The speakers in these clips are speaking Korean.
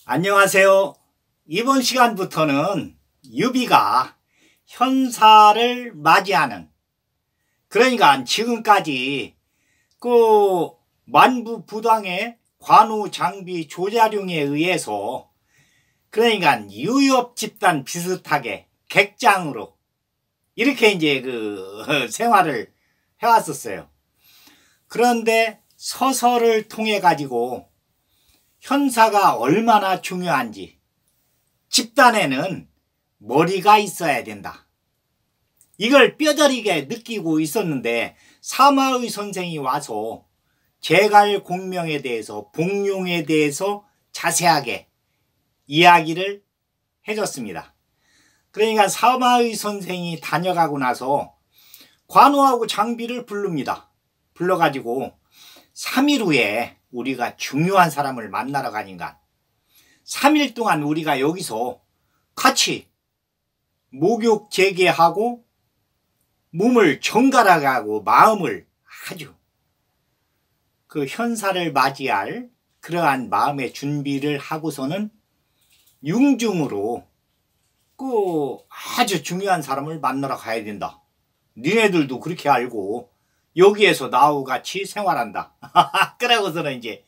안녕하세요. 이번 시간부터는 유비가 현사를 맞이하는, 그러니까 지금까지 그 만부부당의 관우 장비 조자룡에 의해서, 그러니까 유협 집단 비슷하게 객장으로 이렇게 이제 생활을 해왔었어요. 그런데 서서를 통해 가지고 현사가 얼마나 중요한지, 집단에는 머리가 있어야 된다, 이걸 뼈저리게 느끼고 있었는데, 사마의 선생이 와서 제갈공명에 대해서, 복룡에 대해서 자세하게 이야기를 해줬습니다. 그러니까 사마의 선생이 다녀가고 나서 관우하고 장비를 부릅니다. 불러가지고 3일 후에 우리가 중요한 사람을 만나러 가니까 3일 동안 우리가 여기서 같이 목욕 재개하고 몸을 정갈하게 하고 마음을 아주 현사를 맞이할 그러한 마음의 준비를 하고서는 융중으로 아주 중요한 사람을 만나러 가야 된다. 니네들도 그렇게 알고 여기에서 나하고 같이 생활한다. 그러고서는 이제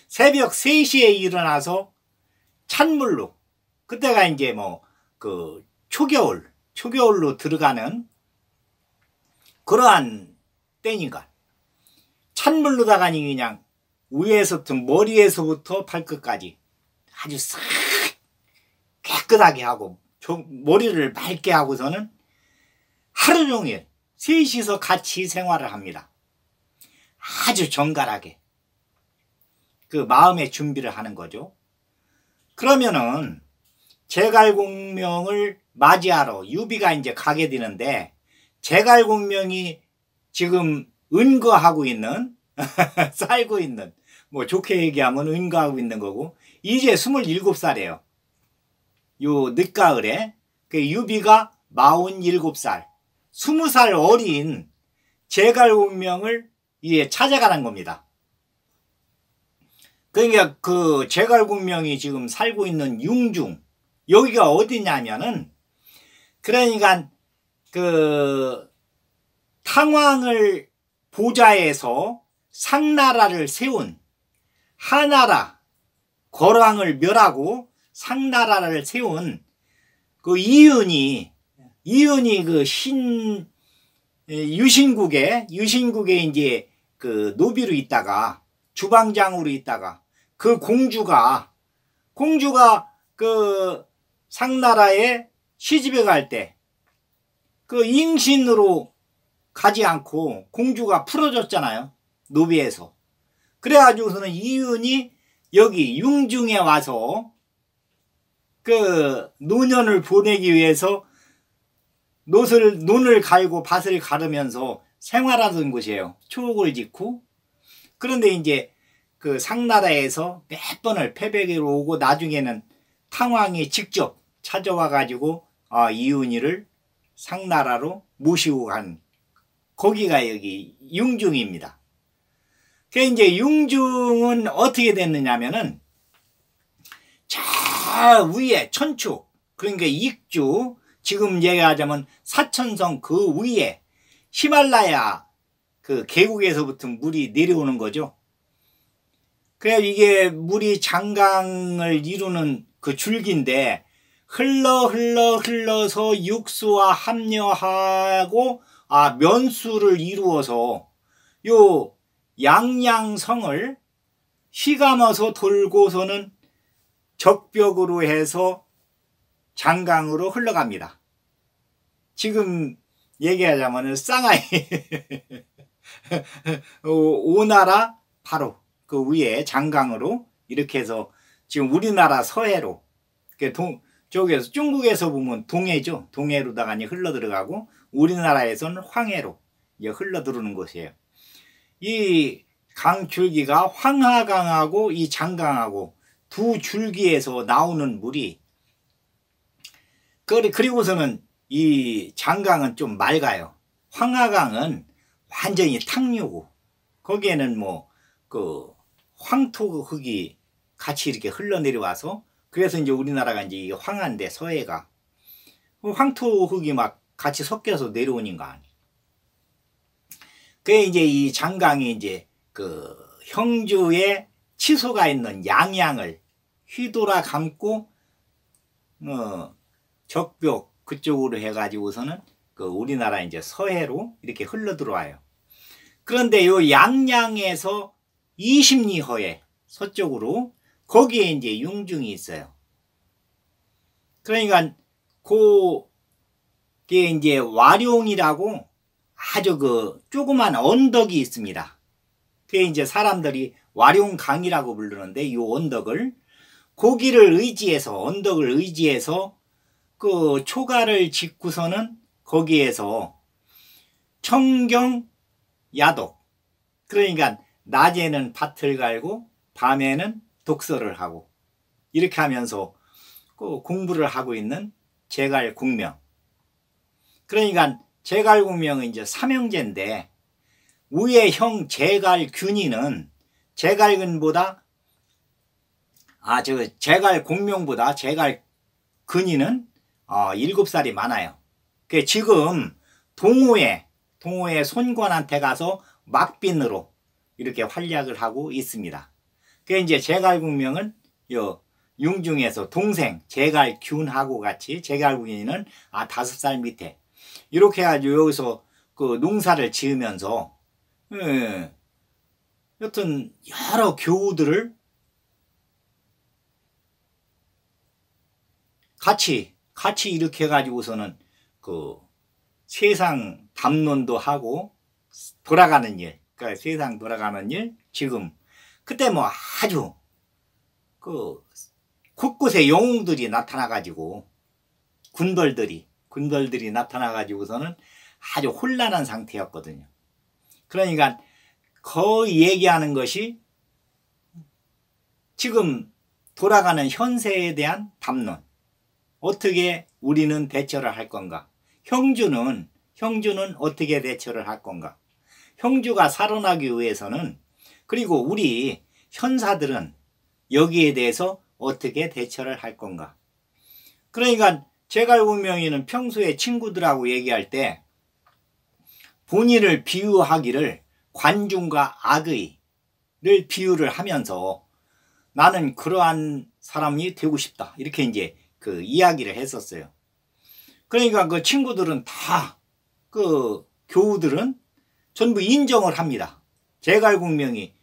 새벽 3시에 일어나서 찬물로, 그때가 이제 초겨울로 들어가는 그러한 때니까 찬물로다가 그냥 위에서부터 머리에서부터 발끝까지 아주 싹 깨끗하게 하고 머리를 맑게 하고서는 하루 종일 셋이서 같이 생활을 합니다. 아주 정갈하게 마음의 준비를 하는 거죠. 그러면은 제갈공명을 맞이하러 유비가 이제 가게 되는데, 제갈공명이 지금 은거하고 있는 살고 있는, 좋게 얘기하면 은거하고 있는 거고, 이제 27살이에요. 요 늦가을에 유비가 47살, 20살 어린 제갈공명을 이제 찾아가는 겁니다. 그러니까 제갈공명이 지금 살고 있는 융중, 여기가 어디냐면은, 그러니까 탕왕을 보좌해서 상나라를 세운, 하나라 거왕을 멸하고 상나라를 세운 이윤이 유신국에 이제 노비로 있다가 주방장으로 있다가 공주가 상나라에 시집에 갈 때 잉신으로 가지 않고 공주가 풀어줬잖아요, 노비에서. 그래가지고서는 이윤이 여기 융중에 와서 노년을 보내기 위해서 논을 갈고 밭을 가르면서 생활하던 곳이에요. 초옥을 짓고. 그런데 이제 상나라에서 몇 번을 패배기로 오고, 나중에는 탕왕이 직접 찾아와 가지고 이윤이를 상나라로 모시고 간, 거기가 여기 융중입니다. 이제 융중은 어떻게 됐느냐면은, 저 위에 천축, 그러니까 익주, 지금 얘기하자면 사천성 위에 히말라야 계곡에서부터 물이 내려오는 거죠. 그래서 이게 물이 장강을 이루는 줄기인데, 흘러서 육수와 합류하고 면수를 이루어서 요 양양성을 휘감아서 돌고서는 적벽으로 해서 장강으로 흘러갑니다. 지금 얘기하자면 쌍하이 오나라 바로 위에 장강으로 이렇게 해서 지금 우리나라 서해로, 저기에서 중국에서 보면 동해죠. 동해로다가 흘러 들어가고, 우리나라에서는 황해로 흘러 들어오는 곳이에요. 이 강줄기가 황하강하고 이 장강하고 두 줄기에서 나오는 물이, 그리고서는 이 장강은 좀 맑아요. 황하강은 완전히 탕류고, 거기에는 황토 흙이 같이 이렇게 흘러내려와서 그래서 이제 우리나라가 이제 이 황한데 서해가 황토흙이 막 같이 섞여서 내려오니까. 그게 이제 이 장강이 이제 그 형주의 치소가 있는 양양을 휘돌아 감고 적벽 그쪽으로 해가지고서는 그 우리나라 이제 서해로 이렇게 흘러 들어와요. 그런데 요 양양에서 20리 허에 서쪽으로 거기에 이제 융중이 있어요. 그러니까 그게 이제 와룡이라고 아주 그 조그만 언덕이 있습니다. 그게 이제 사람들이 와룡강이라고 부르는데 이 언덕을 고기를 의지해서 언덕을 의지해서 그 초가를 짓고서는 거기에서 청경 야독 그러니까 낮에는 밭을 갈고 밤에는 독서를 하고 이렇게 하면서 그 공부를 하고 있는 제갈공명. 그러니까 제갈공명은 이제 삼형제인데 위에 형 제갈균이는 제갈근보다 제갈공명보다 제갈근이는 7살이 많아요. 그 지금 동호회 손권한테 가서 막빈으로 이렇게 활약을 하고 있습니다. 그 이제 제갈공명은 요 융중에서 동생 제갈균하고 같이 제갈균이는 5살 밑에 이렇게 해가지고 여기서 그 농사를 지으면서 여튼 여러 교우들을 같이 이렇게 해가지고서는 그 세상 담론도 하고 돌아가는 일, 그러니까 세상 돌아가는 일 지금 그때 뭐 아주 그 곳곳에 영웅들이 나타나가지고 군벌들이 나타나가지고서는 아주 혼란한 상태였거든요. 그러니까 거의 얘기하는 것이 지금 돌아가는 현세에 대한 담론. 어떻게 우리는 대처를 할 건가? 형주는 어떻게 대처를 할 건가? 형주가 살아나기 위해서는 그리고 우리 현사들은 여기에 대해서 어떻게 대처를 할 건가? 그러니까 제갈공명이는 평소에 친구들하고 얘기할 때 본인을 비유하기를 관중과 악의를 비유를 하면서 나는 그러한 사람이 되고 싶다. 이렇게 이제 그 이야기를 했었어요. 그러니까 그 친구들은 다 그 교우들은 전부 인정을 합니다. 제갈공명이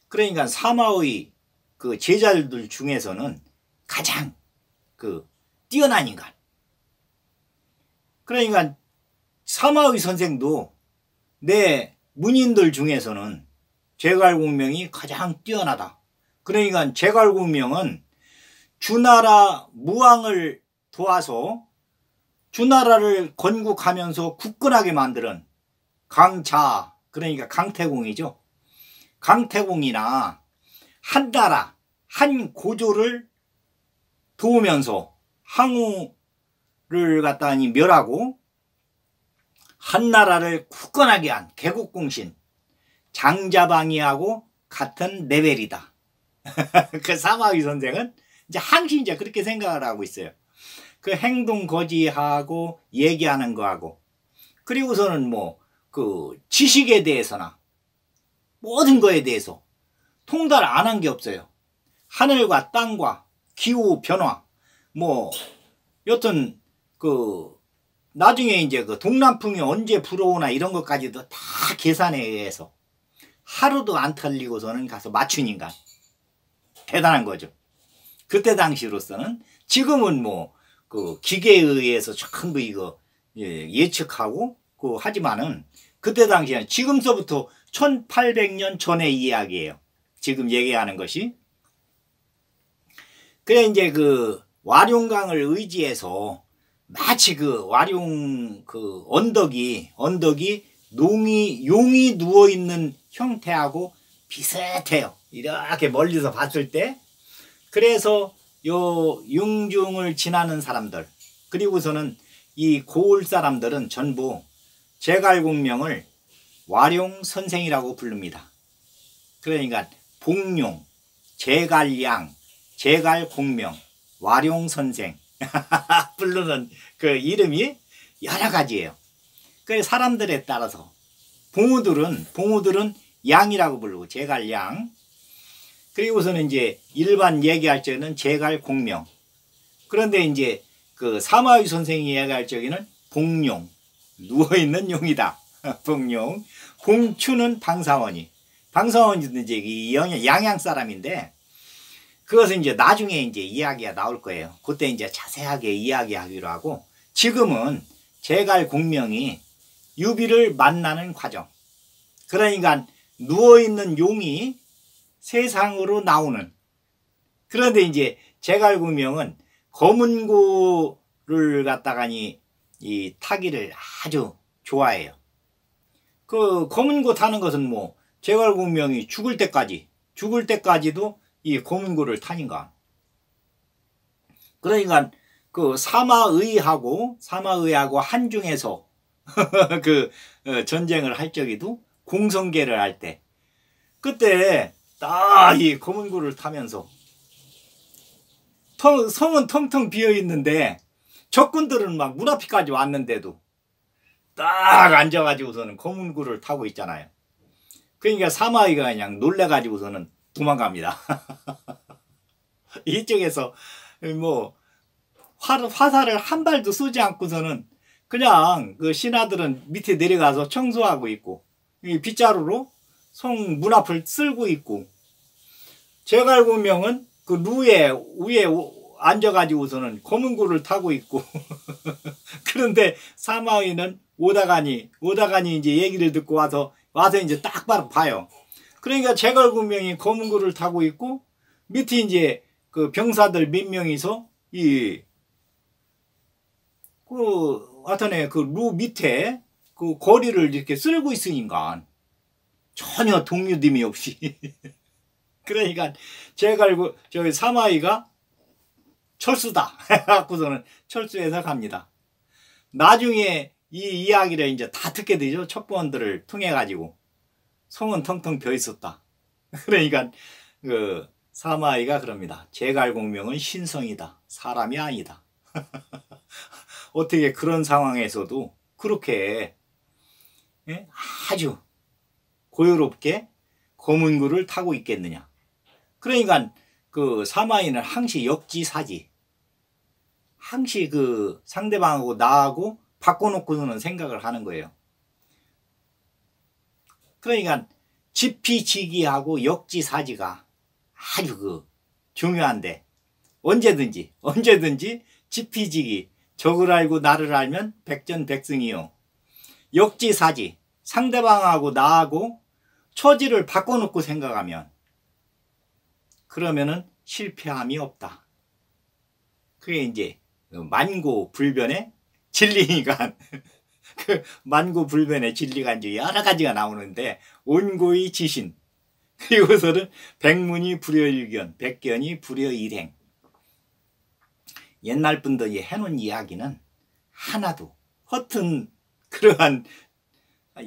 그러니까 사마의 그 제자들 중에서는 가장 그 뛰어난 인간. 그러니까 사마의 선생도 내 문인들 중에서는 제갈공명이 가장 뛰어나다. 그러니까 제갈공명은 주나라 무왕을 도와서 주나라를 건국하면서 굳건하게 만드는 강자, 그러니까 강태공이죠. 강태공이나 한 나라, 한 고조를 도우면서 항우를 갖다가 멸하고 한 나라를 굳건하게 한 개국공신 장자방이하고 같은 레벨이다. 그 사마위 선생은 이제 항시 이제 그렇게 생각을 하고 있어요. 그 행동 거지하고 얘기하는 거하고 그리고서는 뭐 그 지식에 대해서나 모든 거에 대해서 통달 안 한 게 없어요. 하늘과 땅과 기후 변화 뭐 여튼 그 나중에 이제 그 동남풍이 언제 불어오나 이런 것까지도 다 계산에 의해서 하루도 안 틀리고서는 가서 맞춘 인간. 대단한 거죠. 그때 당시로서는 지금은 뭐 그 기계에 의해서 전부 이거 예측하고 그 하지만은 그때 당시에는 지금서부터 1800년 전의 이야기예요. 지금 얘기하는 것이. 그래 이제 그 와룡강을 의지해서 마치 그 와룡 그 언덕이 용이 누워 있는 형태하고 비슷해요. 이렇게 멀리서 봤을 때. 그래서 요 융중을 지나는 사람들 그리고서는 이 고을 사람들은 전부 제갈공명을 와룡 선생이라고 부릅니다. 그러니까 복룡, 제갈량, 제갈공명 와룡선생 부르는 그 이름이 여러 가지예요. 그래서 사람들에 따라서 봉우들은 양이라고 부르고 제갈양, 그리고서는 이제 일반 얘기할 적에는 제갈공명, 그런데 이제 그 사마위 선생이 얘기할 적에는 봉용, 누워있는 용이다. 봉용. 봉추는 방사원이도 이제 이 양양 사람인데, 그것은 이제 나중에 이제 이야기가 나올 거예요. 그때 이제 자세하게 이야기하기로 하고, 지금은 제갈공명이 유비를 만나는 과정. 그러니까 누워있는 용이 세상으로 나오는. 그런데 이제 제갈공명은 검은고를 갖다가니 이 타기를 아주 좋아해요. 그 검은고 타는 것은 뭐 제갈공명이 죽을 때까지도 이 검은고를 타니까. 그러니까 그 사마의하고 한중에서 그 전쟁을 할 적에도 공성계를 할 때, 그때 딱 이 검은고를 타면서 성은 텅텅 비어 있는데 적군들은 막 문 앞까지 왔는데도 딱 앉아가지고서는 검은고를 타고 있잖아요. 그러니까 사마이가 그냥 놀래가지고서는 도망갑니다. 이쪽에서 뭐 화살을 한 발도 쏘지 않고서는 그냥 그 신하들은 밑에 내려가서 청소하고 있고, 이 빗자루로 성 문 앞을 쓸고 있고, 제갈공명은 그 위에 앉아가지고서는 검은고를 타고 있고 그런데 사마위는 오다가니 이제 얘기를 듣고 와서 이제 딱 봐요. 그러니까 제갈공명이 검은고를 타고 있고, 밑에 이제 그 병사들 몇 명이서 하여튼에 그 루 밑에 그 거리를 이렇게 쓸고 있으니까 전혀 동요됨이 없이 그러니까 저기 사마이가 철수다 해갖고서는 철수해서 갑니다. 나중에 이 이야기를 이제 다 듣게 되죠. 첩보원들을 통해 가지고 성은 텅텅 비어 있었다. 그러니까 그 사마이가 그럽니다. 제갈공명은 신성이다. 사람이 아니다. 어떻게 그런 상황에서도 그렇게 아주 고요롭게 검은고를 타고 있겠느냐. 그러니까 그 사마이는 항시 역지사지, 항시 그 상대방하고 나하고 바꿔놓고서는 생각을 하는 거예요. 그러니까 지피지기하고 역지사지가 아주 그 중요한데, 언제든지 지피지기, 적을 알고 나를 알면 백전백승이요. 역지사지, 상대방하고 나하고 처지를 바꿔놓고 생각하면 그러면은 실패함이 없다. 그게 이제 만고불변의 진리니까 그 만고불변의 진리가 이제 여러 가지가 나오는데, 온고의 지신, 그리고서는 백문이 불여일견, 백견이 불여일행. 옛날 분들이 해놓은 이야기는 하나도 허튼 그러한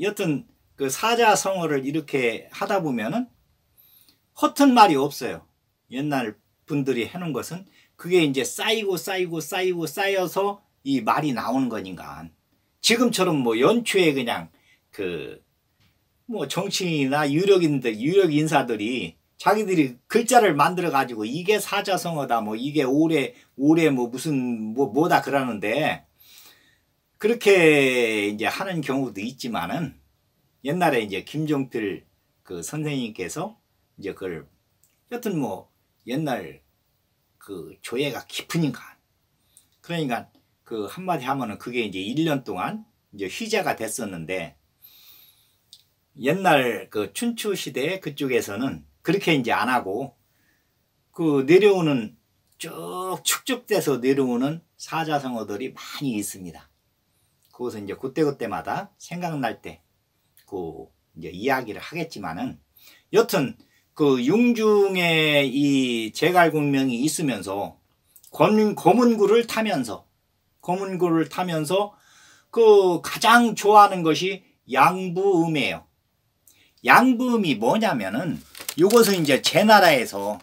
여튼 그 사자성어를 이렇게 하다 보면은 허튼 말이 없어요. 옛날 분들이 해놓은 것은 그게 이제 쌓여서 이 말이 나오는 거니까. 지금처럼 뭐 연초에 그냥 그 뭐 정치인이나 유력 인사들이 자기들이 글자를 만들어 가지고 이게 사자성어다, 뭐 이게 올해 뭐 무슨 뭐다 그러는데, 그렇게 이제 하는 경우도 있지만은 옛날에 이제 김종필 그 선생님께서 이제 그걸 여튼 뭐 옛날 그 조예가 깊으니까, 그러니까 그 한마디 하면은 그게 이제 1년 동안 이제 휘자가 됐었는데, 옛날 그 춘추 시대 그쪽에서는 그렇게 이제 안 하고 그 내려오는 쭉 축적돼서 내려오는 사자성어들이 많이 있습니다. 그것은 이제 그때마다 생각날 때 그 이제 이야기를 하겠지만은, 여튼 그 융중에 이 제갈공명이 있으면서 검은고를 타면서 그 가장 좋아하는 것이 양부음이에요. 양부음이 뭐냐면은, 이것은 이제 제 나라에서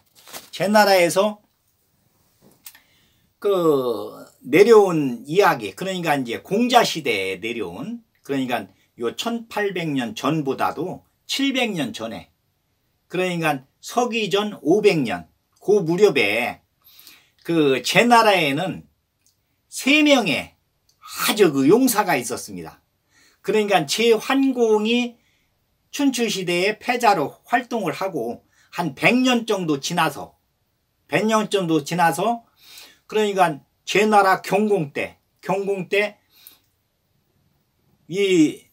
내려온 이야기, 그러니까 이제 공자시대에 내려온, 그러니까 요 1800년 전보다도 700년 전에, 그러니까 서기전 500년 그 무렵에 제나라에는 3명의 아주 용사가 있었습니다. 그러니까 제환공이 춘추시대의 패자로 활동을 하고 한 100년 정도 지나서 그러니까 제나라 경공 때 이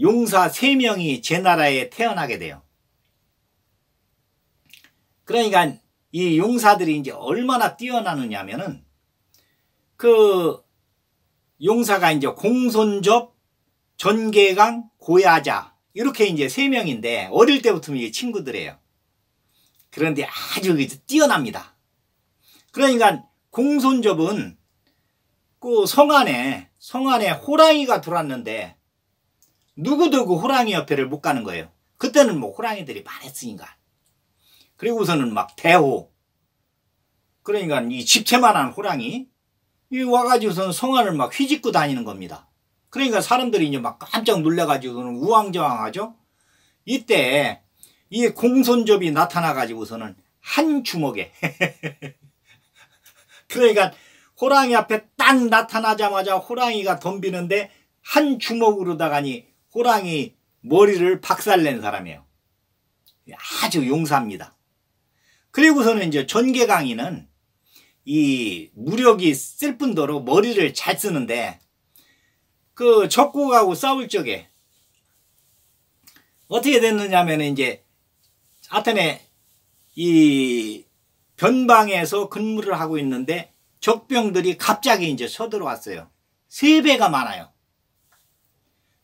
용사 3명이 제나라에 태어나게 돼요. 그러니까 이 용사들이 이제 얼마나 뛰어나느냐면은 용사가 이제 공손접, 전개강, 고야자 이렇게 이제 3명인데 어릴 때부터 이게 친구들이에요. 그런데 아주 뛰어납니다. 그러니까 공손접은 성 안에 호랑이가 들어왔는데 누구도 그 호랑이 옆에를 못 가는 거예요. 그때는 뭐 호랑이들이 많았으니까. 그리고서는 막 대호, 그러니까 이 집채만한 호랑이 이 와가지고서는 성 안을 막 휘짓고 다니는 겁니다. 그러니까 사람들이 이제 막 깜짝 놀래가지고는 우왕좌왕하죠. 이때 이 공손접이 나타나가지고서는 한 주먹에 그러니까 호랑이 앞에 딱 나타나자마자 호랑이가 덤비는데 한 주먹으로다가니 호랑이 머리를 박살낸 사람이에요. 아주 용사입니다. 그리고서는 이제 전개강이는 이 무력이 쓸 뿐더러 머리를 잘 쓰는데 적국하고 싸울 적에 어떻게 됐느냐면 이제 하여튼에 이 변방에서 근무를 하고 있는데 적병들이 갑자기 이제 쳐들어왔어요. 3배가 많아요.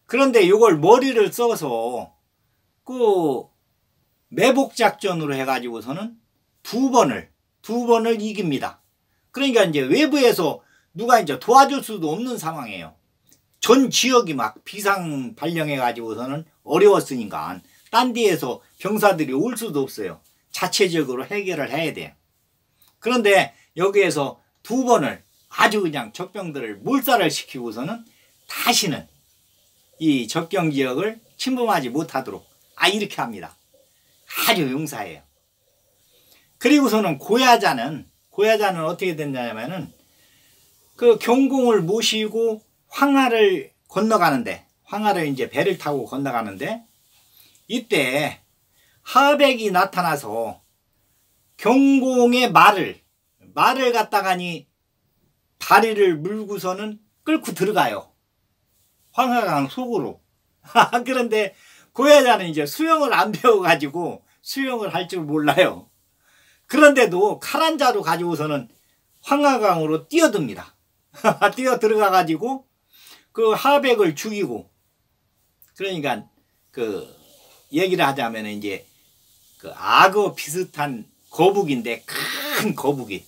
그런데 이걸 머리를 써서 매복작전으로 해가지고서는 두 번을 이깁니다. 그러니까 이제 외부에서 누가 이제 도와줄 수도 없는 상황이에요. 전 지역이 막 비상 발령해가지고서는 어려웠으니까 딴 데에서 병사들이 올 수도 없어요. 자체적으로 해결을 해야 돼요. 그런데 여기에서 2번을 아주 그냥 적병들을 몰살을 시키고서는 다시는 이 적경 지역을 침범하지 못하도록 이렇게 합니다. 아주 용사예요. 그리고서는 고야자는 어떻게 됐냐면은 경공을 모시고 황하를 건너가는데, 황하를 이제 배를 타고 건너가는데 이때 하백이 나타나서 경공의 말을 갖다가니 다리를 물고서는 끌고 들어가요. 황하강 속으로. 그런데 고야자는 이제 수영을 안 배워가지고 수영을 할 줄 몰라요. 그런데도 칼 한 자루 가지고서는 황하강으로 뛰어듭니다. 뛰어 들어가가지고 하백을 죽이고, 그러니까 얘기를 하자면 이제 악어 비슷한 거북인데 큰 거북이,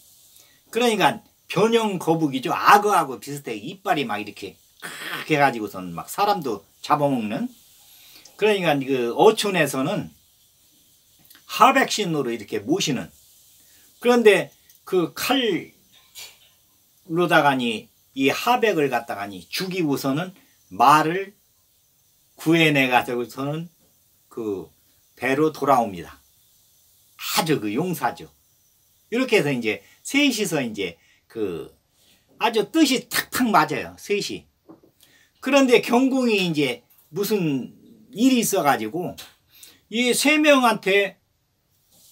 그러니까 변형 거북이죠. 악어하고 비슷해. 이빨이 막 이렇게 크게 해가지고서는 막 사람도 잡아먹는. 그러니까 어촌에서는 하백신으로 이렇게 모시는. 그런데 칼로다가니 이 하백을 갖다가니 죽이고서는 말을 구해내 가지고서는 배로 돌아옵니다. 아주 용사죠. 이렇게 해서 이제 셋이서 이제 아주 뜻이 탁탁 맞아요. 셋이. 그런데 경공이 이제 무슨 일이 있어가지고 이 3명한테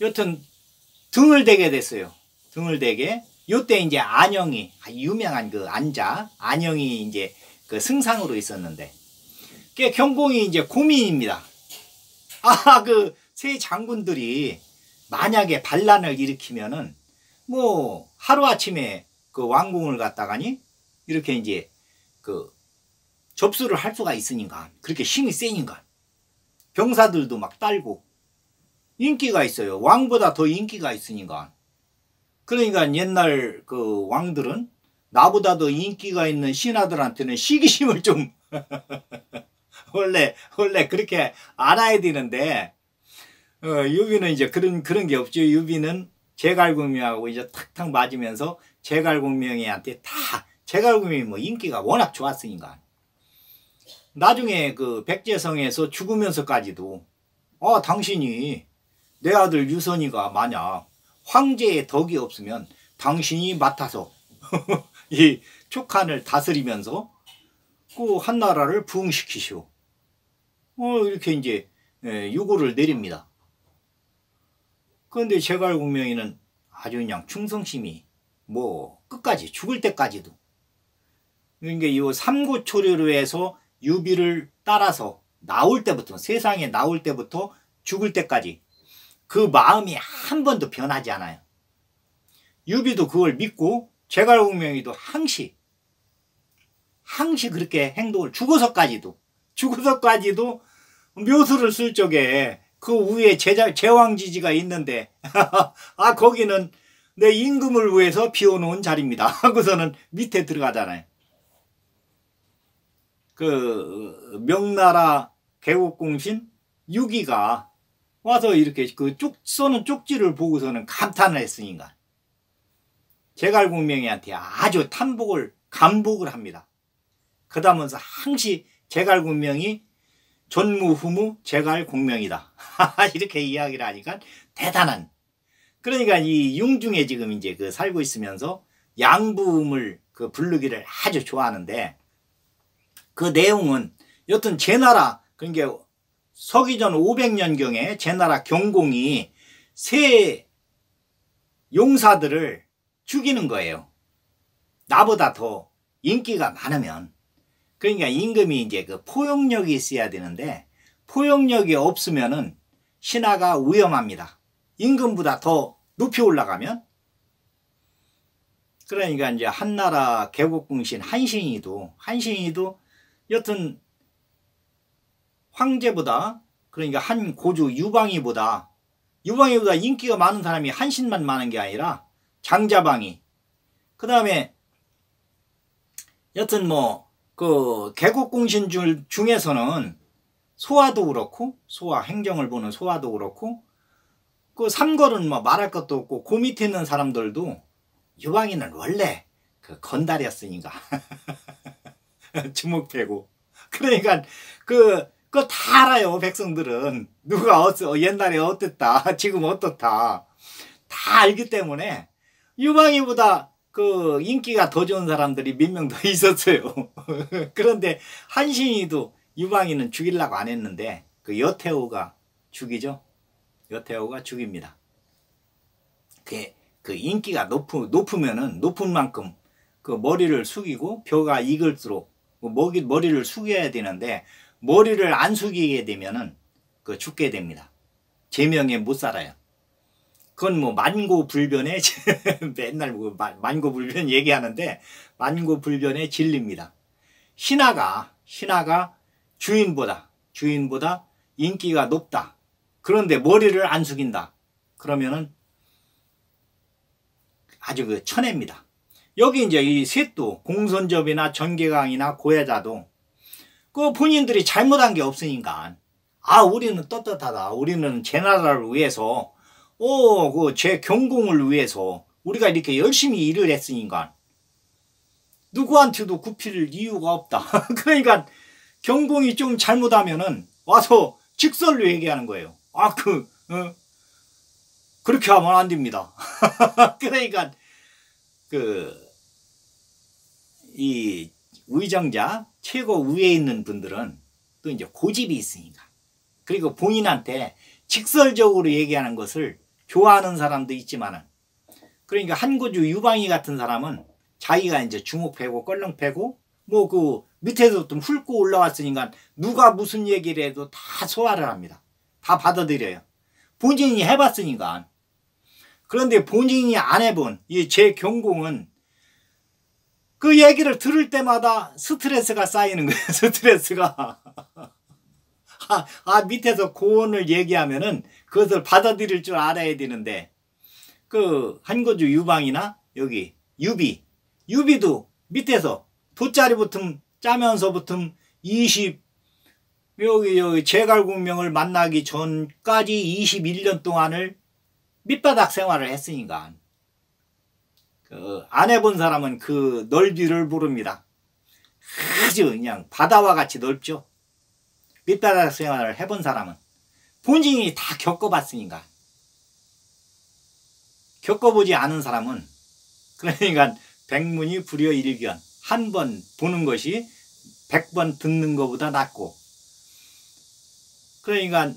여튼 등을 대게 됐어요. 등을 대게. 요때 이제 안영이, 유명한 안영이 이제 승상으로 있었는데, 경공이 이제 고민입니다. 세 장군들이 만약에 반란을 일으키면은 뭐 하루아침에 왕궁을 갖다가니 이렇게 이제 접수를 할 수가 있으니까, 그렇게 힘이 세니까 병사들도 막 딸고 인기가 있어요. 왕보다 더 인기가 있으니까. 그러니까 옛날 왕들은 나보다 더 인기가 있는 신하들한테는 시기심을 좀 원래 그렇게 알아야 되는데, 유비는 이제 그런 게 없죠. 유비는 제갈공명하고 이제 탁탁 맞으면서 제갈공명이한테 다 제갈공명이 뭐 인기가 워낙 좋았으니까 나중에 그 백제성에서 죽으면서까지도 당신이 내 아들 유선이가 만약 황제의 덕이 없으면 당신이 맡아서 이 촉한을 다스리면서 그 한나라를 부흥시키시오. 이렇게 이제 요구를 내립니다. 그런데 제갈공명이는 아주 그냥 충성심이 뭐 끝까지 죽을 때까지도 그러니까 이 삼고초려로 해서 유비를 따라서 나올 때부터 세상에 나올 때부터 죽을 때까지 그 마음이 한 번도 변하지 않아요. 유비도 그걸 믿고 제갈공명이도 항시 그렇게 행동을 죽어서까지도 묘수를 쓸 적에 그 위에 제왕지지가 있는데 거기는 내 임금을 위해서 비워놓은 자리입니다 하고서는 밑에 들어가잖아요. 그 명나라 개국공신 6위가 와서 이렇게 그 쏘는 쪽지를 보고서는 감탄을 했으니까 제갈공명이한테 아주 감복을 합니다. 그러면서 항시 제갈공명이 전무후무 제갈공명이다 이렇게 이야기를 하니까 대단한, 그러니까 이 융중에 지금 이제 그 살고 있으면서 양부음을 그 부르기를 아주 좋아하는데 그 내용은 여튼 제나라, 그러니까 서기전 500년경에 제나라 경공이 새 용사들을 죽이는 거예요. 나보다 더 인기가 많으면. 그러니까 임금이 이제 그 포용력이 있어야 되는데 포용력이 없으면은 신하가 위험합니다. 임금보다 더 높이 올라가면. 그러니까 이제 한나라 개국공신 한신이도 여튼 황제보다, 그러니까 한 고주 유방이보다 인기가 많은 사람이 한신만 많은 게 아니라 장자방이, 그 다음에 여튼 뭐 그 개국공신 중에서는 소아도 그렇고, 소아 행정을 보는 소아도 그렇고, 그 삼걸은 뭐 말할 것도 없고, 그 밑에 있는 사람들도 유방이는 원래 그 건달이었으니까 주목되고, 그러니까 그거 다 알아요. 백성들은 누가 옛날에 어땠다 지금 어떻다 다 알기 때문에 유방이보다 그 인기가 더 좋은 사람들이 몇 명 더 있었어요. 그런데 한신이도 유방이는 죽이려고 안 했는데 그 여태오가 죽이죠. 여태오가 죽입니다. 그 인기가 높으면은 높은 만큼 그 머리를 숙이고 벼가 익을수록 머리를 숙여야 되는데 머리를 안 숙이게 되면은 그 죽게 됩니다. 제명에 못 살아요. 그건 뭐 만고불변의 맨날 뭐 만고불변 얘기하는데 만고불변의 진리입니다. 신하가 주인보다 인기가 높다. 그런데 머리를 안 숙인다. 그러면은 아주 그 천해입니다. 여기 이제 이 셋도 공손접이나 전개강이나 고혜자도 그 본인들이 잘못한 게 없으니까 우리는 떳떳하다. 우리는 제 나라를 위해서 그 제 경공을 위해서 우리가 이렇게 열심히 일을 했으니까 누구한테도 굽힐 이유가 없다. 그러니까 경공이 좀 잘못하면은 와서 직설로 얘기하는 거예요. 그렇게 하면 안 됩니다. 그러니까 이 위정자 최고 위에 있는 분들은 또 이제 고집이 있으니까, 그리고 본인한테 직설적으로 얘기하는 것을 좋아하는 사람도 있지만은, 그러니까 한고주 유방이 같은 사람은 자기가 이제 주목패고 껄렁패고 뭐 그 밑에서 좀 훑고 올라왔으니까 누가 무슨 얘기를 해도 다 소화를 합니다. 다 받아들여요. 본인이 해봤으니까. 그런데 본인이 안 해본 이 제 경공은 그 얘기를 들을 때마다 스트레스가 쌓이는 거예요. 스트레스가. 밑에서 고언을 얘기하면은 그것을 받아들일 줄 알아야 되는데, 그 한고주 유방이나 여기 유비도 밑에서 돗자리부터 짜면서부터 여기 제갈공명을 만나기 전까지 21년 동안을 밑바닥 생활을 했으니까 안 해본 사람은 그 넓이를 모릅니다. 아주 그냥 바다와 같이 넓죠. 밑바닥 생활을 해본 사람은 본인이 다 겪어봤으니까. 겪어보지 않은 사람은 그러니까 백문이 불여일견, 한 번 보는 것이 100번 듣는 것보다 낫고, 그러니까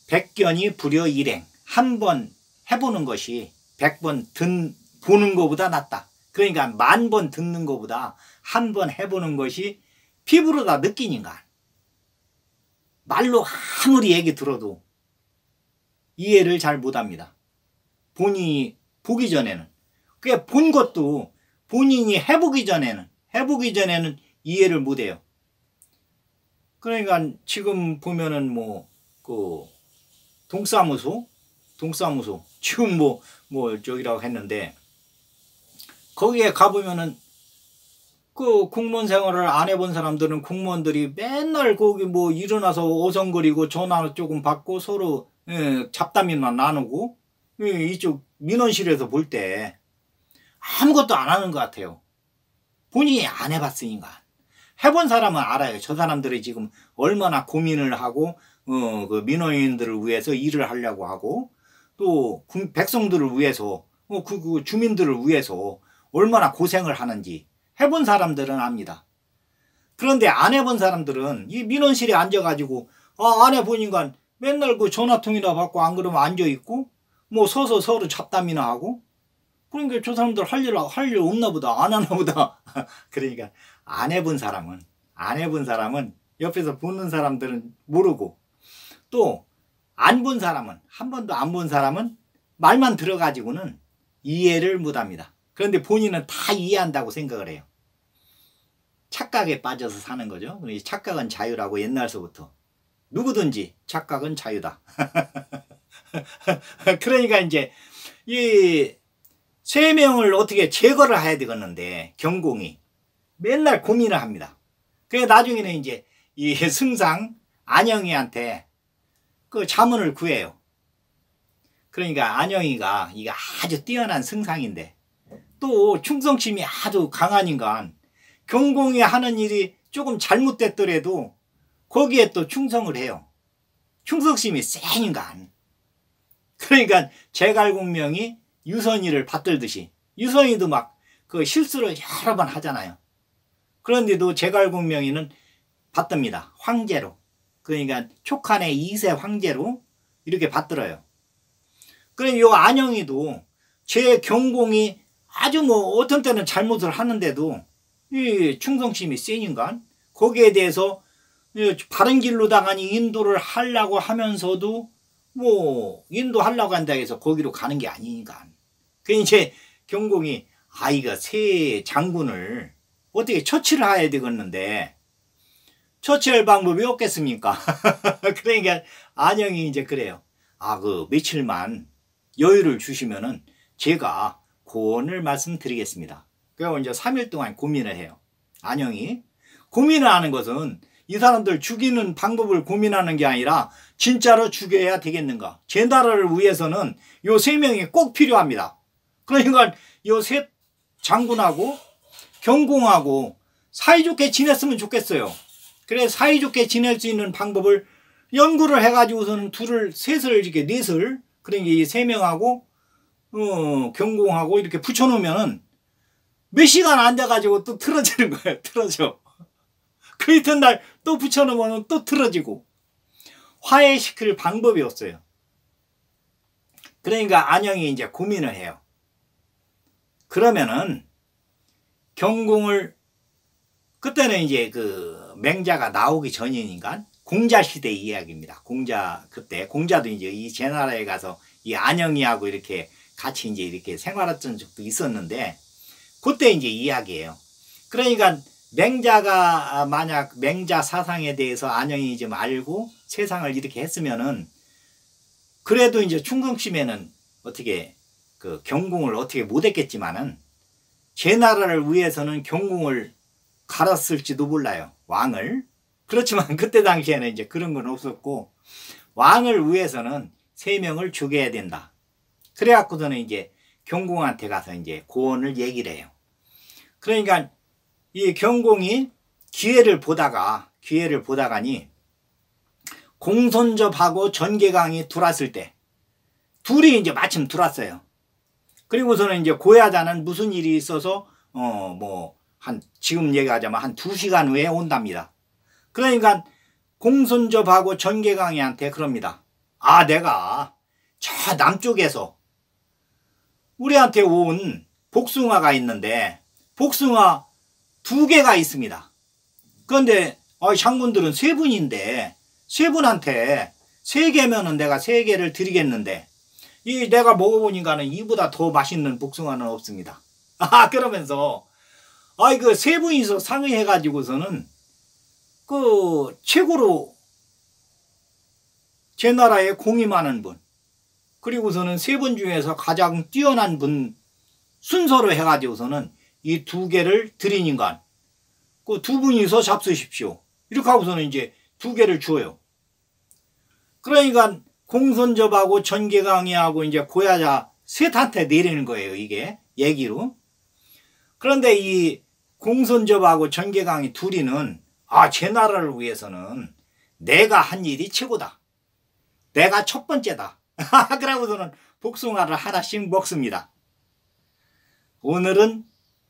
백견이 불여일행, 한 번 해보는 것이 100번 보는 것보다 낫다. 그러니까 10,000번 듣는 것보다 한 번 해보는 것이 피부로 다 느끼니까. 말로 아무리 얘기 들어도 이해를 잘 못합니다. 본인이 보기 전에는. 그게 본 것도 본인이 해보기 전에는 이해를 못해요. 그러니까 지금 보면은 동사무소 지금 저기라고 했는데, 거기에 가보면은 그 공무원 생활을 안 해본 사람들은 공무원들이 맨날 거기 일어나서 어성거리고 전화 조금 받고 서로 잡담이나 나누고, 이쪽 민원실에서 볼 때 아무것도 안 하는 것 같아요. 본인이 안 해봤으니까. 해본 사람은 알아요. 저 사람들이 지금 얼마나 고민을 하고 그 민원인들을 위해서 일을 하려고 하고, 또 백성들을 위해서 그 주민들을 위해서 얼마나 고생을 하는지 해본 사람들은 압니다. 그런데 안 해본 사람들은 이 민원실에 앉아가지고 안 해보니까 맨날 그 전화통이나 받고, 안 그러면 앉아있고 서서 서로 잡담이나 하고, 그러니까 저 사람들 할 일 없나 보다, 안 하나 보다. 그러니까 안 해본 사람은 옆에서 보는 사람들은 모르고, 또 안 본 사람은, 한 번도 안 본 사람은 말만 들어가지고는 이해를 못합니다. 그런데 본인은 다 이해한다고 생각을 해요. 착각에 빠져서 사는 거죠. 착각은 자유라고 옛날서부터. 누구든지 착각은 자유다. 그러니까 이제 이 3명을 어떻게 제거를 해야 되겠는데, 경공이 맨날 고민을 합니다. 그래서 나중에는 이제 이 승상 안영이한테 그 자문을 구해요. 그러니까 안영이가 이게 아주 뛰어난 승상인데 또 충성심이 아주 강하니까 경공이 하는 일이 조금 잘못됐더라도 거기에 또 충성을 해요. 충성심이 세니까. 그러니까 제갈공명이 유선이를 받들듯이, 유선이도 그 실수를 여러 번 하잖아요. 그런데도 제갈공명이는 받듭니다. 황제로. 그러니까 촉한의 2세 황제로 이렇게 받들어요. 그럼 요 안영이도 제 경공이 아주 어떤 때는 잘못을 하는데도 이 충성심이 세니까 거기에 대해서 바른 길로 당하니 인도를 하려고 하면서도 인도하려고 한다 해서 거기로 가는 게 아니니까. 그 이제 경공이 이거 새 장군을 어떻게 처치를 해야 되겠는데 처치할 방법이 없겠습니까? 그러니까 안영이 이제 그래요. 그 며칠만 여유를 주시면은 제가 고언을 말씀드리겠습니다. 그래서 이제 3일 동안 고민을 해요. 안영이 고민을 하는 것은 이 사람들 죽이는 방법을 고민하는 게 아니라 진짜로 죽여야 되겠는가. 제 나라를 위해서는 요 3명이 꼭 필요합니다. 그러니까 요 셋 장군하고 경공하고 사이좋게 지냈으면 좋겠어요. 그래 사이좋게 지낼 수 있는 방법을 연구를 해가지고서는 셋을 이렇게 넷을, 그러니까 이 3명하고 경공하고 이렇게 붙여놓으면은 몇 시간 앉아가지고 또 틀어지는 거예요. 틀어져. 그 이튿날 또 붙여놓으면 또 틀어지고. 화해시킬 방법이 없어요. 그러니까 안영이 이제 고민을 해요. 그러면은 경공을, 그때는 이제 그 맹자가 나오기 전이니까 공자시대 이야기입니다. 공자도 이제 이 제나라에 가서 이 안영이하고 이렇게 같이 이제 이렇게 생활했던 적도 있었는데, 그때 이제 이야기예요. 그러니까 맹자가 만약 맹자 사상에 대해서 안영이 좀 알고 세상을 이렇게 했으면은, 그래도 이제 충성심에는 어떻게 그 경공을 어떻게 못했겠지만은 제 나라를 위해서는 경공을 갈았을지도 몰라요. 왕을. 그렇지만 그때 당시에는 이제 그런 건 없었고, 왕을 위해서는 3명을 죽여야 된다. 그래갖고서는 이제 경공한테 가서 이제 고언을 얘기를 해요. 그러니까 이 경공이 기회를 보다가니 공손접하고 전개강이 들어왔을 때 둘이 이제 마침 들어왔어요. 그리고서는 이제 고야자는 무슨 일이 있어서 지금 얘기하자면 한 2시간 후에 온답니다. 그러니까 공손접하고 전개강이한테 그럽니다. 아, 내가 저 남쪽에서 우리한테 온 복숭아가 있는데 복숭아 2개가 있습니다. 그런데 장군들은 3분인데 3분한테 3개면은 내가 3개를 드리겠는데 이 내가 먹어보니까는 이보다 더 맛있는 복숭아는 없습니다. 그러면서 그 3분이서 상의해가지고서는 그 최고로 제 나라에 공이 많은 분, 그리고서는 3분 중에서 가장 뛰어난 분 순서로 해가지고서는 이 2개를 드리니까 그 2분이서 잡수십시오. 이렇게 하고서는 이제 2개를 줘요. 그러니까 공손접하고 전개강이하고 이제 고야자 셋한테 내리는 거예요. 이게 얘기로. 그런데 이 공손접하고 전개강이 둘이는 제 나라를 위해서는 내가 한 일이 최고다. 내가 첫 번째다. 그러고서는 복숭아를 하나씩 먹습니다. 오늘은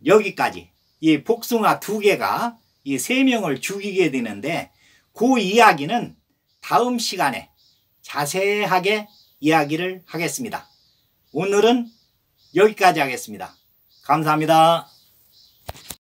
여기까지. 이 복숭아 2개가 이 3명을 죽이게 되는데 그 이야기는 다음 시간에 자세하게 이야기를 하겠습니다. 오늘은 여기까지 하겠습니다. 감사합니다.